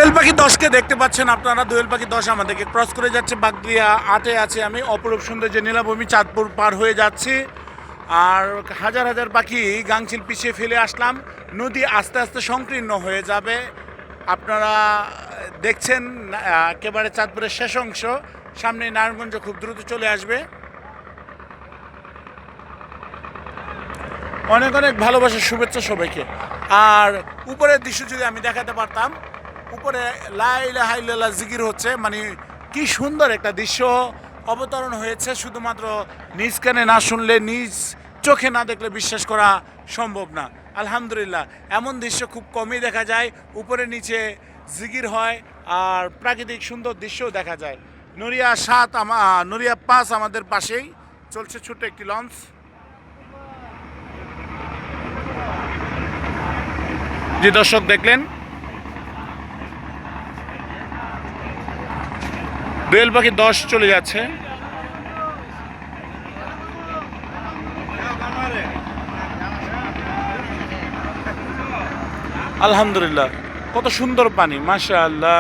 দোয়েল পাখি 10কে দেখতে পাচ্ছেন আপনারা। দোয়েল পাখি 10 আমাদেরকে ক্রস করে যাচ্ছে। বাগদিয়া 8-এ আছে আমি। অপরূপ সুন্দর যে নীলাভূমি, চাঁদপুর পার হয়ে যাচ্ছি। আর হাজার হাজার পাখি গাংচিল পিছিয়ে ফেলে আসলাম। নদী আস্তে আস্তে সংকীর্ণ হয়ে যাবে। আপনারা দেখছেন একেবারে চাঁদপুরের শেষ অংশ। সামনে নারায়ণগঞ্জ খুব দ্রুত চলে আসবে। অনেক অনেক ভালোবাসা, শুভেচ্ছা সবাইকে। আর উপরের দৃশ্য যদি আমি দেখাতে পারতাম, উপরে লা ইলাহা ইল্লাল্লাহ জিকির হচ্ছে, মানে কি সুন্দর একটা দৃশ্য অবতরণ হয়েছে। শুধুমাত্র নিজ কানে না শুনলে, নিজ চোখে না দেখলে বিশ্বাস করা সম্ভব না। আলহামদুলিল্লাহ, এমন দৃশ্য খুব কমই দেখা যায়। উপরে নিচে জিকির হয় আর প্রাকৃতিক সুন্দর দৃশ্যও দেখা যায়। নড়িয়া 7 নড়িয়া 5 আমাদের পাশেই চলছে ছোট্ট একটি লঞ্চ। যে দর্শক দেখলেন, দোয়েল পাখি 10 চলে যাচ্ছে। আলহামদুলিল্লাহ, কত সুন্দর পানি, মাশাআল্লাহ।